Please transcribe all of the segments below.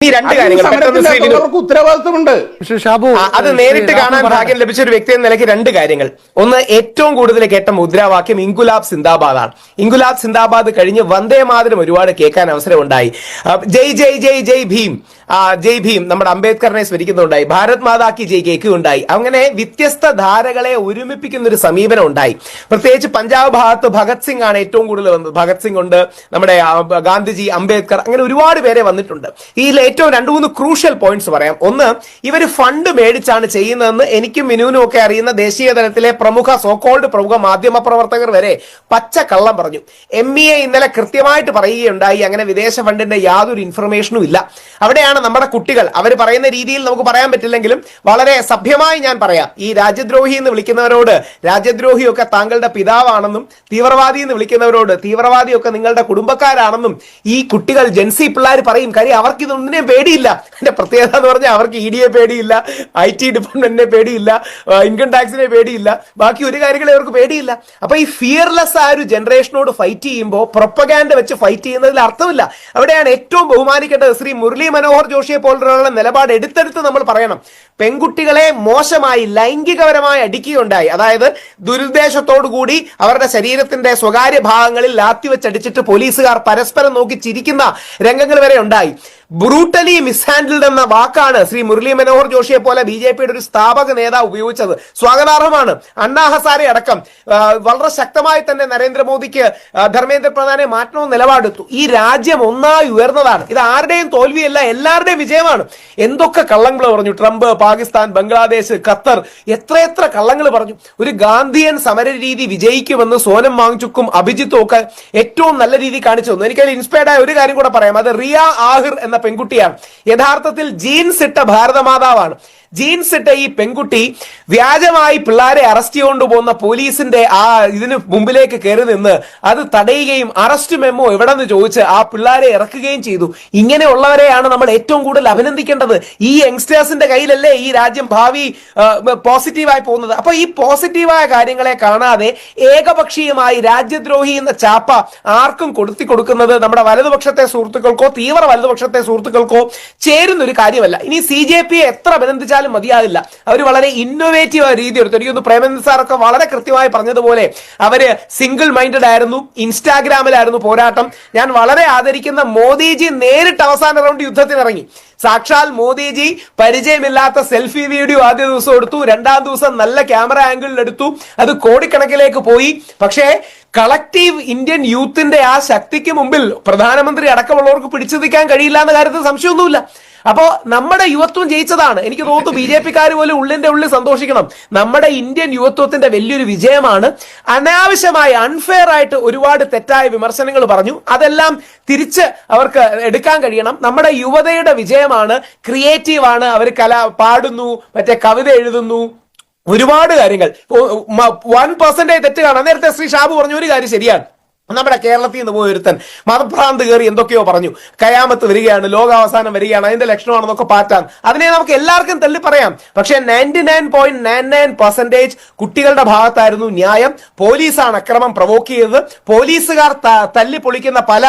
ഈ രണ്ട് കാര്യങ്ങൾ ഉത്തരവാദിത്വമുണ്ട്. അത് നേരിട്ട് കാണാൻ ഭാഗ്യം ലഭിച്ച ഒരു വ്യക്തി എന്ന നിലയ്ക്ക് രണ്ട് കാര്യങ്ങൾ. ഒന്ന്, ഏറ്റവും കൂടുതൽ കേട്ട മുദ്രാവാക്യം ഇൻകുലാബ് സിന്ദാബാദ് ആണ്. ഇൻകുലാബ് സിന്ദാബാദ് കഴിഞ്ഞ് വന്ദേ മാതരം ഒരുപാട് കേൾക്കാൻ അവസരമുണ്ടായി. ജയ് ജയ് ജയ് ജയ് ഭീം, ജയ് ഭീം നമ്മുടെ അംബേദ്കറിനെ സ്മരിക്കുന്നുണ്ടായി. ഭാരത് മാതാ കി ജയ് കേൾക്കുണ്ടായി. അങ്ങനെ വ്യത്യസ്ത ധാരകളെ ഒരുമിപ്പിക്കുന്ന ഒരു സമീപനം ഉണ്ടായി. പ്രത്യേകിച്ച് പഞ്ചാബ് ഭാഗത്ത് ഭഗത് സിംഗ് ആണ് ഏറ്റവും കൂടുതൽ വന്നത്. ഭഗത് സിംഗ് ഉണ്ട്, നമ്മുടെ ഗാന്ധിജി, അംബേദ്കർ, അങ്ങനെ ഒരുപാട് പേരെ വന്നിട്ടുണ്ട്. ഇതിൽ ഏറ്റവും രണ്ട് മൂന്ന് ക്രൂഷ്യൽ പോയിന്റ്സ് പറയാം. ഒന്ന്, ഇവർ ഫണ്ട് മേടിച്ചാണ് ചെയ്യുന്നതെന്ന് എനിക്കും മിനുവിനും ഒക്കെ അറിയുന്ന ദേശീയ തലത്തിലെ പ്രമുഖ പ്രമുഖ മാധ്യമ പ്രവർത്തകർ വരെ പച്ച കള്ളം പറഞ്ഞു. MEA ഇന്നലെ കൃത്യമായിട്ട് പറയുകയുണ്ടായി അങ്ങനെ വിദേശ ഫണ്ടിന്റെ യാതൊരു ഇൻഫർമേഷനും ഇല്ല. അവിടെയാണ് നമ്മുടെ കുട്ടികൾ അവർ പറയുന്ന രീതിയിൽ നമുക്ക് പറയാൻ പറ്റില്ലെങ്കിലും വളരെ സഭ്യമായി ഞാൻ പറയാം. ഈ രാജ്യദ്രോഹി എന്ന് വിളിക്കുന്നവരോട് രാജ്യദ്രോഹിയൊക്കെ താങ്കളുടെ പിതാവാണെന്നും തീവ്രവാദി എന്ന് വിളിക്കുന്നവരോട് തീവ്രവാദിയൊക്കെ നിങ്ങളുടെ കുടുംബക്കാരാണെന്നും ഈ കുട്ടികൾ ജെൻസി പിള്ളേർ പറയും. കാര്യം അവർക്ക് ഇതൊന്നിനെയും പേടിയില്ല. അതിന്റെ പ്രത്യേകത എന്ന് പറഞ്ഞാൽ അവർക്ക് ED പേടിയില്ല, IT ഡിപ്പാർട്ട്മെന്റിനെ പേടിയില്ല, ഇൻകം ടാക്സിനെ പേടിയില്ല, ബാക്കി ഒരു കാര്യങ്ങളെ അവർക്ക് പേടിയില്ല. അപ്പൊ ഈ ഫിയർലെസ് ആ ഒരു ജനറേഷനോട് ഫൈറ്റ് ചെയ്യുമ്പോൾ പ്രൊപ്പഗാൻഡ വെച്ച് ഫൈറ്റ് ചെയ്യുന്നതിൽ അർത്ഥമില്ല. അവിടെയാണ് ഏറ്റവും ബഹുമാനിക്കേണ്ടത് ശ്രീ മുരളി മനോഹർ ജോഷിയെ പോലുള്ള നിലപാട് എടുത്തെടുത്ത് നമ്മൾ പറയണം. പെൺകുട്ടികളെ മോശമായി ലൈംഗികപരമായി അടിക്കുകയുണ്ടായി. അതായത് ദുരുദ്ദേശത്തോടു കൂടി അവരുടെ ശരീരത്തിന്റെ സ്വകാര്യ ഭാഗങ്ങളിൽ ലാത്തി വെച്ചടിച്ചിട്ട് പോലീസുകാർ പരസ്പരം നോക്കി ചിരിക്കുന്ന രംഗങ്ങൾ വരെ ഉണ്ടായി. ബ്രൂട്ടലി മിസ്ഹാൻഡിൽഡ് എന്ന വാക്കാണ് ശ്രീ മുരളി മനോഹർ ജോഷിയെ പോലെ BJPയുടെ ഒരു സ്ഥാപക നേതാവ് ഉപയോഗിച്ചത്. സ്വാഗതാർഹമാണ്. അണ്ണാ ഹസാരെ അടക്കം വളരെ ശക്തമായി തന്നെ നരേന്ദ്രമോദിക്ക് ധർമ്മേന്ദ്ര പ്രധാനെ മാറ്റണമെന്ന് നിലപാടെടുത്തു. ഈ രാജ്യം ഒന്നായി ഉയർന്നതാണ്. ഇത് ആരുടെയും തോൽവിയല്ല, എല്ലാവരുടെയും വിജയമാണ്. എന്തൊക്കെ കള്ളങ്ങൾ പറഞ്ഞു ട്രംപ്, പാകിസ്ഥാൻ, ബംഗ്ലാദേശ്, ഖത്തർ, എത്രയെത്ര കള്ളങ്ങൾ പറഞ്ഞു. ഒരു ഗാന്ധിയൻ സമര രീതി വിജയിക്കുമെന്ന് സോനം വാങ്ചുക്കും അഭിജിത്തും ഒക്കെ ഏറ്റവും നല്ല രീതി കാണിച്ചു തന്നു. എനിക്കതിൽ ഇൻസ്പയർഡ് ആയ ഒരു കാര്യം കൂടെ പറയാം. അത് റിയ ആഹിർ എന്ന പെൺകുട്ടിയാണ്. യഥാർത്ഥത്തിൽ ജീൻസ് ഇട്ട ഭാരതമാതാവാണ്. ജീൻസ് ഇട്ട ഈ പെൺകുട്ടി വ്യാജമായി പിള്ളേരെ അറസ്റ്റ് ചെയ്തുകൊണ്ട് പോകുന്ന പോലീസിന്റെ ഇതിന് മുമ്പിലേക്ക് കയറി നിന്ന് അത് തടയുകയും അറസ്റ്റ് മെമ്മോ എവിടെന്ന് ചോദിച്ച് ആ പിള്ളേരെ ഇറക്കുകയും ചെയ്തു. ഇങ്ങനെയുള്ളവരെയാണ് നമ്മൾ ഏറ്റവും കൂടുതൽ അഭിനന്ദിക്കേണ്ടത്. ഈ യങ്സ്റ്റേഴ്സിന്റെ കയ്യിലല്ലേ ഈ രാജ്യം ഭാവി പോസിറ്റീവായി പോകുന്നത്. അപ്പൊ ഈ പോസിറ്റീവായ കാര്യങ്ങളെ കാണാതെ ഏകപക്ഷീയമായി രാജ്യദ്രോഹി എന്ന ചാപ്പ ആർക്കും കൊടുക്കുന്നത് നമ്മുടെ വലതുപക്ഷത്തെ സുഹൃത്തുക്കൾക്കോ തീവ്ര വലതുപക്ഷത്തെ സുഹൃത്തുക്കൾക്കോ ചേരുന്ന ഒരു കാര്യമല്ല. ഇനി CJP എത്ര അഭിനന്ദിച്ചാലും മതിയാകില്ല. അവർ വളരെ ഇന്നോവേറ്റീവ് രീതി എടുത്തു. എനിക്കൊന്ന് പ്രേമചന്ദ് സാറൊക്കെ വളരെ കൃത്യമായി പറഞ്ഞതുപോലെ അവര് സിംഗിൾ മൈൻഡഡ് ആയിരുന്നു. ഇൻസ്റ്റാഗ്രാമിലായിരുന്നു പോരാട്ടം. ഞാൻ വളരെ ആദരിക്കുന്ന മോദിജി നേരിട്ട് അവസാന റൗണ്ട് യുദ്ധത്തിനിറങ്ങി. സാക്ഷാൽ മോദിജി പരിചയമില്ലാത്ത സെൽഫി വീഡിയോ ആദ്യ ദിവസം എടുത്തു, രണ്ടാം ദിവസം നല്ല ക്യാമറ ആംഗിളിൽ എടുത്തു. അത് കോടിക്കണക്കിലേക്ക് പോയി. പക്ഷേ കളക്റ്റീവ് ഇന്ത്യൻ യൂത്തിന്റെ ആ ശക്തിക്ക് മുമ്പിൽ പ്രധാനമന്ത്രി അടക്കമുള്ളവർക്ക് പിടിച്ചു നിൽക്കാൻ കഴിയില്ല എന്ന കാര്യത്തിൽ സംശയമൊന്നുമില്ല. അപ്പോ നമ്മുടെ യുവത്വം ജയിച്ചതാണ്. എനിക്ക് തോന്നുന്നു BJPക്കാർ പോലും ഉള്ളിന്റെ ഉള്ളിൽ സന്തോഷിക്കണം. നമ്മുടെ ഇന്ത്യൻ യുവത്വത്തിന്റെ വലിയൊരു വിജയമാണ്. അനാവശ്യമായി അൺഫെയർ ആയിട്ട് ഒരുപാട് തെറ്റായ വിമർശനങ്ങൾ പറഞ്ഞു. അതെല്ലാം തിരിച്ച് അവർക്ക് എടുക്കാൻ കഴിയണം. നമ്മുടെ യുവതയുടെ വിജയമാണ്. ക്രിയേറ്റീവാണ്. അവർ പാടുന്നു, മറ്റേ കവിത എഴുതുന്നു, ഒരുപാട് കാര്യങ്ങൾ. 1% തെറ്റ് കാണാം. നേരത്തെ ശ്രീ ഷാബു പറഞ്ഞു ഒരു കാര്യം ശരിയാണ്. നമ്മുടെ കേരളത്തിൽ നിന്ന് പോയി ഒരുത്തൻ മതഭ്രാന്ത് കയറി എന്തൊക്കെയോ പറഞ്ഞു. കയാമത്ത് വരികയാണ്, ലോകാവസാനം വരികയാണ്, അതിന്റെ ലക്ഷണമാണെന്നൊക്കെ പാറ്റാൻ. അതിനെ നമുക്ക് എല്ലാവർക്കും തള്ളി പറയാം. പക്ഷെ 99.99% കുട്ടികളുടെ ഭാഗത്തായിരുന്നു ന്യായം. പോലീസാണ് അക്രമം പ്രൊവോക്ക് ചെയ്തത്. പോലീസുകാർ തല്ലി പൊളിക്കുന്ന പല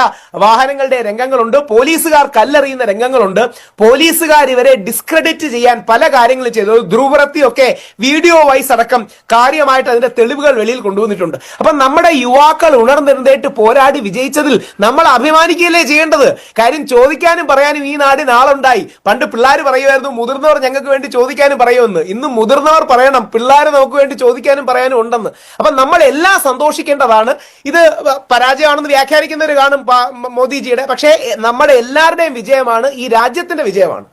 വാഹനങ്ങളുടെ രംഗങ്ങളുണ്ട്. പോലീസുകാർ കല്ലെറിയുന്ന രംഗങ്ങളുണ്ട്. പോലീസുകാർ ഇവരെ ഡിസ്ക്രെഡിറ്റ് ചെയ്യാൻ പല കാര്യങ്ങളും ചെയ്തു. ധ്രുവറത്തിയൊക്കെ വീഡിയോ വൈസ് അടക്കം കാര്യമായിട്ട് അതിന്റെ തെളിവുകൾ വെളിയിൽ കൊണ്ടുവന്നിട്ടുണ്ട്. അപ്പൊ നമ്മുടെ യുവാക്കൾ ഉണർന്നിരുന്ന പോരാടി വിജയിച്ചതിൽ നമ്മൾ അഭിമാനിക്കുകയല്ലേ ചെയ്യേണ്ടത്. കാര്യം ചോദിക്കാനും പറയാനും ഈ നാട് നാളുണ്ടായി. പണ്ട് പിള്ളേർ പറയുമായിരുന്നു മുതിർന്നവർ ഞങ്ങൾക്ക് വേണ്ടി ചോദിക്കാനും പറയുമെന്ന്. ഇന്ന് മുതിർന്നവർ പറയണം പിള്ളേർ നമുക്ക് വേണ്ടി ചോദിക്കാനും പറയാനും ഉണ്ടെന്ന്. അപ്പൊ നമ്മൾ എല്ലാം സന്തോഷിക്കേണ്ടതാണ്. ഇത് പരാജയമാണെന്ന് വ്യാഖ്യാനിക്കുന്നവർ കാണും മോദിജിയുടെ. പക്ഷേ നമ്മുടെ എല്ലാവരുടെയും വിജയമാണ്, ഈ രാജ്യത്തിന്റെ വിജയമാണ്.